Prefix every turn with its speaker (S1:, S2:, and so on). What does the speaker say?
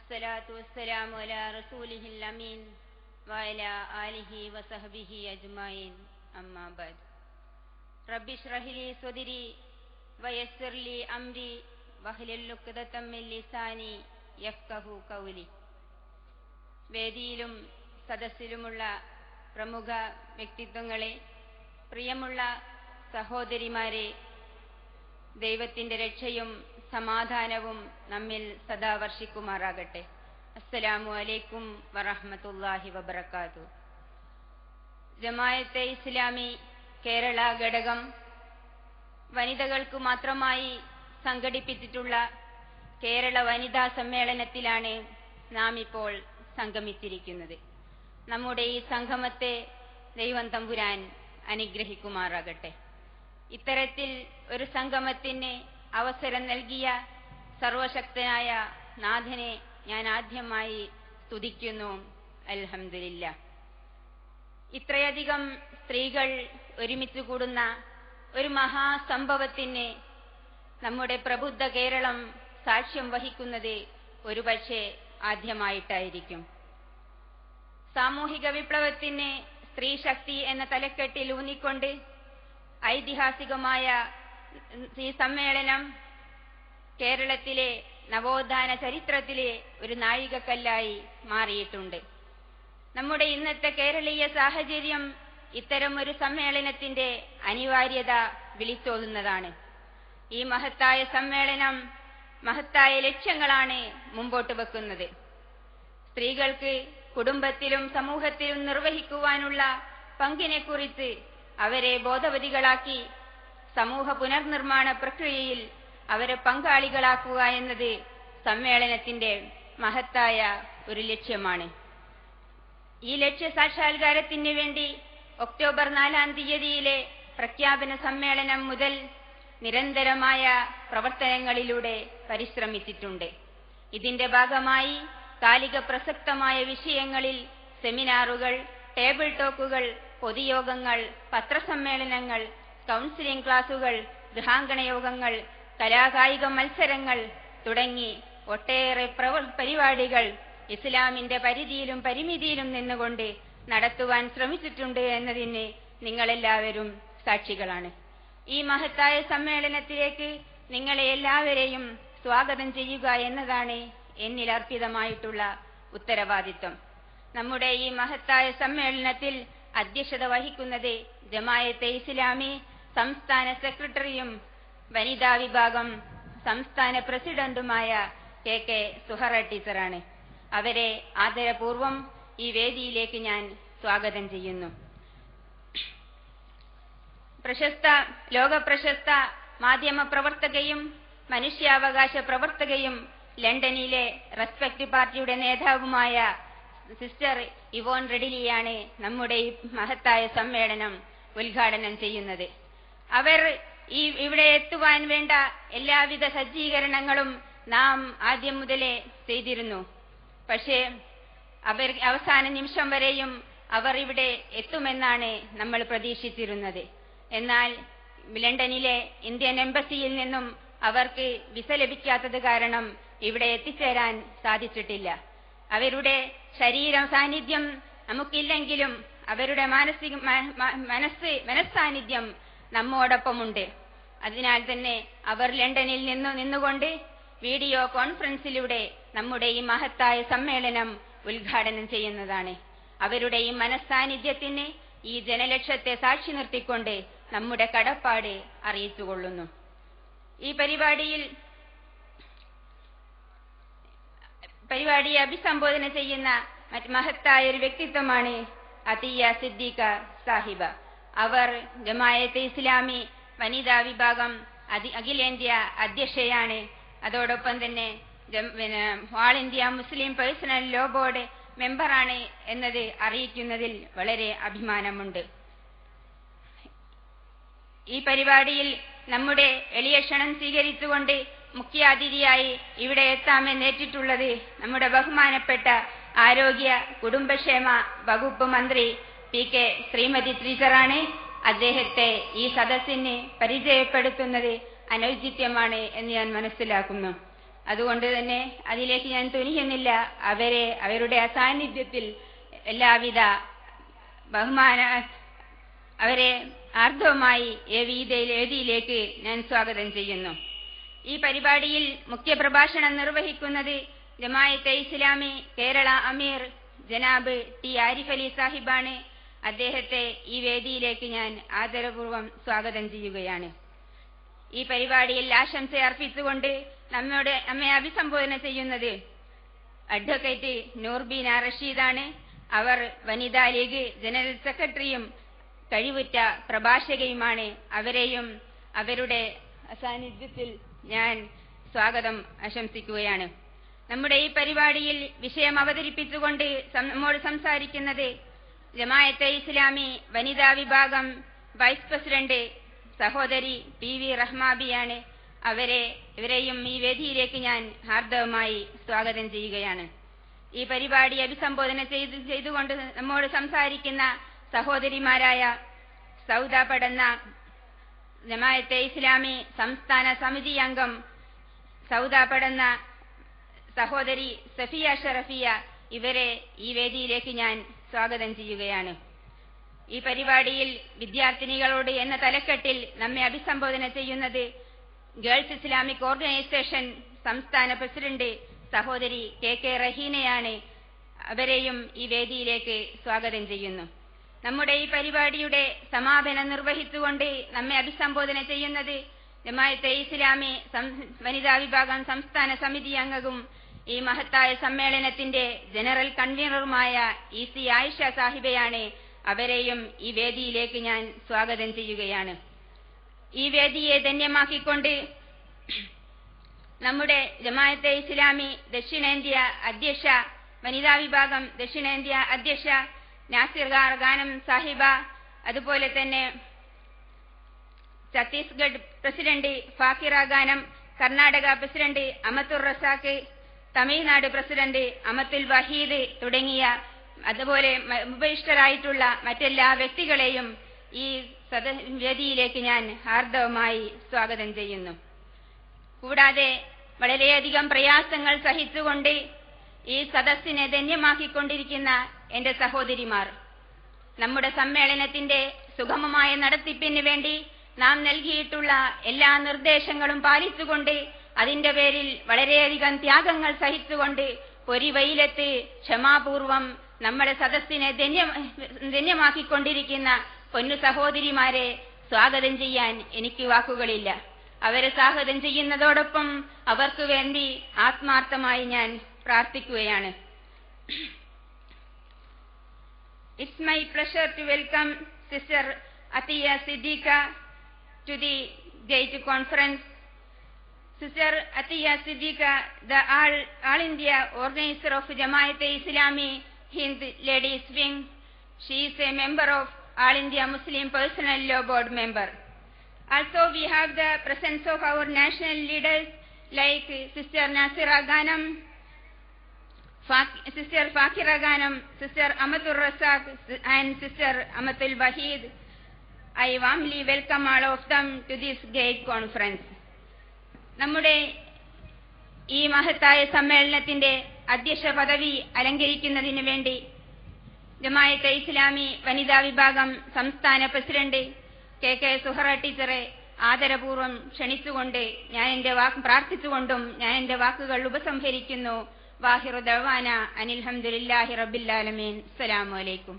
S1: വസ്സലാത്തു വസ്സലാമു അലാ റസൂലിഹിൽ അമീൻ വഅലാ ആലിഹി വസഹ്ബിഹി അജ്മഈൻ. അമ്മാ ബഅദ്. റബ്ബി ഇശ്റഹ് ലി സ്വദ്രി വയസ്സിർ ലി അംരി വഹ്ലുൽ ഉഖ്ദതം മിൻ ലിസാനി യഫ്ഖഹു ഖൗലി. വേദിയിലും സദസ്സിലുമുള്ള പ്രമുഖ വ്യക്തിത്വങ്ങളെ, പ്രിയമുള്ള സഹോദരിമാരെ, ദൈവത്തിന്റെ രക്ഷയും സമാധാനവും നമ്മിൽ സദാ വർഷിക്കുമാറാകട്ടെ. അസ്സലാമു അലൈക്കും വറഹ്മത്തുള്ളാഹി വബറകാതുഹു. ജമാഅത്തെ ഇസ്ലാമി കേരള ഘടകം വനിതകൾക്ക് മാത്രമായി സംഘടിപ്പിച്ചിട്ടുള്ള കേരള വനിതാ സമ്മേളനത്തിലാണ് നാം ഇപ്പോൾ സംഗമിച്ചിരിക്കുന്നത്. നമ്മുടെ ഈ സംഗമത്തെ ദൈവം തമ്പുരാൻ അനുഗ്രഹിക്കുമാറാകട്ടെ. ഇത്തരത്തിൽ ഒരു സംഗമത്തിന് അവസരം നൽകിയ സർവശക്തനായ നാഥനെ ഞാൻ ആദ്യമായി സ്തുതിക്കുന്നു. അൽഹംദുലില്ലാ. ഇത്രയധികം സ്ത്രീകൾ ഒരുമിച്ച് കൂടുന്ന ഒരു മഹാസംഭവത്തിന് നമ്മുടെ പ്രബുദ്ധ കേരളം സാക്ഷ്യം വഹിക്കുന്നത് ഒരുപക്ഷെ ആദ്യമായിട്ടായിരിക്കും. സാമൂഹിക വിപ്ലവത്തിന് സ്ത്രീ ശക്തി എന്ന തലക്കെട്ടിൽ ഊന്നിക്കൊണ്ട് ഐതിഹാസികമായ ഈ സമ്മേളനം കേരളത്തിലെ നവോത്ഥാന ചരിത്രത്തിലെ ഒരു നാഴികക്കല്ലായി മാറിയിട്ടുണ്ട്. നമ്മുടെ ഇന്നത്തെ കേരളീയ സാഹചര്യം ഇത്തരം ഒരു സമ്മേളനത്തിന്റെ അനിവാര്യത വിളിച്ചോതുന്നതാണ്. ഈ മഹത്തായ സമ്മേളനം മഹത്തായ ലക്ഷ്യങ്ങളാണ് മുമ്പോട്ട് വെക്കുന്നത്. സ്ത്രീകൾക്ക് കുടുംബത്തിലും സമൂഹത്തിലും നിർവഹിക്കുവാനുള്ള പങ്കിനെക്കുറിച്ച് അവരെ ബോധവതികളാക്കി സമൂഹ പുനർനിർമ്മാണ പ്രക്രിയയിൽ അവരെ പങ്കാളികളാക്കുക എന്നത് സമ്മേളനത്തിന്റെ മഹത്തായ ഒരു ലക്ഷ്യമാണ്. ഈ ലക്ഷ്യ സാക്ഷാത്കാരത്തിന് വേണ്ടി ഒക്ടോബർ 4-ാം തീയതിയിലെ പ്രഖ്യാപന സമ്മേളനം മുതൽ നിരന്തരമായ പ്രവർത്തനങ്ങളിലൂടെ പരിശ്രമിച്ചിട്ടുണ്ട്. ഇതിന്റെ ഭാഗമായി കാലിക പ്രസക്തമായ വിഷയങ്ങളിൽ സെമിനാറുകൾ, ടേബിൾ ടോക്കുകൾ, പൊതുയോഗങ്ങൾ, പത്രസമ്മേളനങ്ങൾ, കൗൺസിലിംഗ് ക്ലാസുകൾ, ഗൃഹാങ്കണ യോഗങ്ങൾ, കലാകായിക മത്സരങ്ങൾ തുടങ്ങി ഒട്ടേറെ പരിപാടികൾ ഇസ്ലാമിന്റെ പരിധിയിലും പരിമിതിയിലും നിന്നുകൊണ്ട് നടത്തുവാൻ ശ്രമിച്ചിട്ടുണ്ട് എന്നതിന് നിങ്ങളെല്ലാവരും സാക്ഷികളാണ്. ഈ മഹത്തായ സമ്മേളനത്തിലേക്ക് നിങ്ങളെ എല്ലാവരെയും സ്വാഗതം ചെയ്യുക എന്നതാണ് എന്നിൽ അർപ്പിതമായിട്ടുള്ള ഉത്തരവാദിത്വം. നമ്മുടെ ഈ മഹത്തായ സമ്മേളനത്തിൽ അധ്യക്ഷത വഹിക്കുന്നത് ജമാഅത്തെ ഇസ്ലാമി സംസ്ഥാന സെക്രട്ടറിയും വനിതാ വിഭാഗം സംസ്ഥാന പ്രസിഡന്റുമായ KK സുഹറ ടീച്ചറാണ്. അവരെ ആദരപൂർവം ഈ വേദിയിലേക്ക് ഞാൻ സ്വാഗതം ചെയ്യുന്നു. ലോകപ്രശസ്ത മാധ്യമ പ്രവർത്തകയും മനുഷ്യാവകാശ പ്രവർത്തകയും ലണ്ടനിലെ റെസ്പെക്ട് പാർട്ടിയുടെ നേതാവുമായ സിസ്റ്റർ ഇവോൺ റെഡിലിയാണ് നമ്മുടെ ഈ മഹത്തായ സമ്മേളനം ഉദ്ഘാടനം ചെയ്യുന്നത്. അവർ ഇവിടെ എത്തുവാൻ വേണ്ട എല്ലാവിധ സജ്ജീകരണങ്ങളും നാം ആദ്യം മുതലേ ചെയ്തിരുന്നു. പക്ഷേ അവസാന നിമിഷം വരെയും അവർ ഇവിടെ എത്തുമെന്നാണ് നമ്മൾ പ്രതീക്ഷിച്ചിരുന്നത്. എന്നാൽ ലണ്ടനിലെ ഇന്ത്യൻ എംബസിയിൽ നിന്നും അവർക്ക് വിസ ലഭിക്കാത്തത് കാരണം ഇവിടെ എത്തിച്ചേരാൻ സാധിച്ചിട്ടില്ല. അവരുടെ ശരീര സാന്നിധ്യം നമുക്കില്ലെങ്കിലും അവരുടെ മനസ്സാന്നിധ്യം നമ്മോടൊപ്പമുണ്ട്. അതിനാൽ തന്നെ അവർ ലണ്ടനിൽ നിന്നുകൊണ്ട് വീഡിയോ കോൺഫറൻസിലൂടെ നമ്മുടെ ഈ മഹത്തായ സമ്മേളനം ഉദ്ഘാടനം ചെയ്യുന്നതാണ്. അവരുടെ ഈ മനസ്സാന്നിധ്യത്തിന് ഈ ജനലക്ഷത്തെ സാക്ഷി നിർത്തിക്കൊണ്ട് നമ്മുടെ കടപ്പാട് അറിയിച്ചുകൊള്ളുന്നു. ഈ പരിപാടിയെ അഭിസംബോധന ചെയ്യുന്ന മഹത്തായ ഒരു വ്യക്തിത്വമാണ് അതിയ സിദ്ദീഖ സാഹിബ. അവർ ജമാഅത്തെ ഇസ്ലാമി വനിതാ വിഭാഗം അഖിലേന്ത്യാ അധ്യക്ഷയാണ്. അതോടൊപ്പം തന്നെ all India Muslim personal law board മെമ്പറാണ് എന്നത് അറിയിക്കുന്നതിൽ വളരെ അഭിമാനമുണ്ട്. ഈ പരിപാടിയിൽ നമ്മുടെ എളിയ ക്ഷണം സ്വീകരിച്ചുകൊണ്ട് മുഖ്യാതിഥിയായി ഇവിടെ എത്താമെന്നേറ്റിട്ടുള്ളത് നമ്മുടെ ബഹുമാനപ്പെട്ട ആരോഗ്യ കുടുംബക്ഷേമ വകുപ്പ് മന്ത്രി PK ശ്രീമതി ടീച്ചറാണ്. അദ്ദേഹത്തെ ഈ സദസ്സിന് പരിചയപ്പെടുത്തുന്നത് അനൗചിത്യമാണ് എന്ന് ഞാൻ മനസ്സിലാക്കുന്നു. അതുകൊണ്ട് തന്നെ അതിലേക്ക് ഞാൻ തുനിയുന്നില്ല. അവരുടെ അസാന്നിധ്യത്തിൽ എല്ലാവിധ അവരെ ആർദ്രവുമായി വേദിയിലേക്ക് ഞാൻ സ്വാഗതം ചെയ്യുന്നു. ഈ പരിപാടിയിൽ മുഖ്യപ്രഭാഷണം നിർവഹിക്കുന്നത് ജമാഅത്തെ ഇസ്ലാമി കേരള അമീർ ജനാബ് ടി ആരിഫ് അലി സാഹിബാണ്. അദ്ദേഹത്തെ ഈ വേദിയിലേക്ക് ഞാൻ ആദരപൂർവ്വം സ്വാഗതം ചെയ്യുകയാണ്. ഈ പരിപാടിയിൽ ആശംസ അർപ്പിച്ചുകൊണ്ട് നമ്മെ അഭിസംബോധന ചെയ്യുന്നത് അഡ്വക്കേറ്റ് നൂർബീന റഷീദാണ്. അവർ വനിതാ ലീഗ് ജനറൽ സെക്രട്ടറിയും കഴിവുറ്റ പ്രഭാഷകയുമാണ്. അവരെയും അവരുടെ സാന്നിധ്യത്തിൽ ഞാൻ സ്വാഗതം ആശംസിക്കുകയാണ്. നമ്മുടെ ഈ പരിപാടിയിൽ വിഷയം അവതരിപ്പിച്ചുകൊണ്ട് നമ്മോട് സംസാരിക്കുന്നത് ജമാഅത്തെ ഇസ്ലാമി വനിതാ വിഭാഗം വൈസ് പ്രസിഡന്റ് സഹോദരി PV റഹ്മാബിയാണ്. ഇവരെയും ഈ വേദിയിലേക്ക് ഞാൻ ഹാർദവമായി സ്വാഗതം ചെയ്യുകയാണ്. ഈ പരിപാടി അഭിസംബോധന ചെയ്തുകൊണ്ട് നമ്മോട് സംസാരിക്കുന്ന സഹോദരിമാരായ സൗദ പടന്ന ജമാഅത്തെ ഇസ്ലാമി സംസ്ഥാന സമിതി അംഗം സൗദ പടന്ന സഹോദരി സഫിയ ഷറഫിയ, ഇവരെ ഈ വേദിയിലേക്ക് ഞാൻ സ്വാഗതം ചെയ്യുകയാണ്. ഈ പരിപാടിയിൽ വിദ്യാർത്ഥിനികളോട് എന്ന തലക്കെട്ടിൽ നമ്മെ അഭിസംബോധന ചെയ്യുന്നത് ഗേൾസ് ഇസ്ലാമിക് ഓർഗനൈസേഷൻ സംസ്ഥാന പ്രസിഡന്റ് സഹോദരി KK റഹീനയാണ്. അവരെയും ഈ വേദിയിലേക്ക് സ്വാഗതം ചെയ്യുന്നു. നമ്മുടെ ഈ പരിപാടിയുടെ സമാപനം നിർവഹിച്ചുകൊണ്ട് നമ്മെ അഭിസംബോധന ചെയ്യുന്നത് ജമാഅത്തെ ഇസ്ലാമി വനിതാ വിഭാഗം സംസ്ഥാന സമിതി അംഗവും ഈ മഹത്തായ സമ്മേളനത്തിന്റെ ജനറൽ കൺവീനറുമായ EC ആയിഷ സാഹിബയാണ്. അവരെയും ഈ വേദിയിലേക്ക് ഞാൻ സ്വാഗതം ചെയ്യുകയാണ്. ഈ വേദിയെ ധന്യമാക്കിക്കൊണ്ട് നമ്മുടെ ജമാഅത്തെ ഇസ്ലാമി ദക്ഷിണേന്ത്യ അധ്യക്ഷ വനിതാ വിഭാഗം ദക്ഷിണേന്ത്യ അധ്യക്ഷ നാസിർ ഗാനം സാഹിബ, അതുപോലെ തന്നെ ഛത്തീസ്ഗഡ് പ്രസിഡന്റ് ഫാക്കിറ ഗാനം, കർണാടക പ്രസിഡന്റ് അമത്തുർ റസാഖ്, തമിഴ്നാട് പ്രസിഡന്റ് അമത്തുൽ വഹീദ് തുടങ്ങിയ അതുപോലെ ഉപവിഷ്ടരായിട്ടുള്ള മറ്റെല്ലാ വ്യക്തികളെയും ഈ വേദിയിലേക്ക് ഞാൻ ഹാർദവമായി സ്വാഗതം ചെയ്യുന്നു. കൂടാതെ വളരെയധികം പ്രയാസങ്ങൾ സഹിച്ചുകൊണ്ട് ഈ സദസ്സിനെ ധന്യമാക്കിക്കൊണ്ടിരിക്കുന്ന എന്റെ സഹോദരിമാർ, നമ്മുടെ സമ്മേളനത്തിന്റെ സുഗമമായ നടത്തിപ്പിന് വേണ്ടി നാം നൽകിയിട്ടുള്ള എല്ലാ നിർദ്ദേശങ്ങളും പാലിച്ചുകൊണ്ട് അതിന്റെ പേരിൽ വളരെയധികം ത്യാഗങ്ങൾ സഹിച്ചുകൊണ്ട് പൊരിവെയിലത്ത് ക്ഷമാപൂർവം നമ്മുടെ സദസ്സിനെ ധന്യമാക്കിക്കൊണ്ടിരിക്കുന്ന പൊന്നു സഹോദരിമാരെ സ്വാഗതം ചെയ്യാൻ എനിക്ക് വാക്കുകളില്ല. അവരെ സ്വാഗതം ചെയ്യുന്നതോടൊപ്പം അവർക്ക് വേണ്ടി ആത്മാർത്ഥമായി ഞാൻ പ്രാർത്ഥിക്കുകയാണ്. It's my pleasure to welcome Sister Atiya Siddiqa to the Gate Conference. Sister Atiya Siddiqa, the All India organizer of Jamaat Islami Hind Ladies Wing. She is a member of All India Muslim Personal Law Board member. Also, we have the presence of our national leaders like Sister Nasira Ghanam, Sister Fakira Ghanam, Sister Amatul Rasak, and Sister Amatul Wahid. I warmly welcome all of them to this Gate Conference. നമ്മുടെ ഈ മഹത്തായ സമ്മേളനത്തിന്റെ അധ്യക്ഷ പദവി അലങ്കരിക്കുന്നതിന് വേണ്ടി ജമാഅത്തെ ഇസ്ലാമി വനിതാ വിഭാഗം സംസ്ഥാന പ്രസിഡന്റ് KK സുഹറ ടീച്ചറെ ആദരപൂർവ്വം ക്ഷണിച്ചുകൊണ്ട് പ്രാർത്ഥിച്ചുകൊണ്ടും ഞാൻ എന്റെ വാക്കുകൾ ഉപസംഹരിക്കുന്നു. വാഹിറു ദഅ്വാന അനിൽ ഹംദുലില്ലാഹി റബ്ബിൽ ആലമീൻ. അസ്സലാമു അലൈക്കും.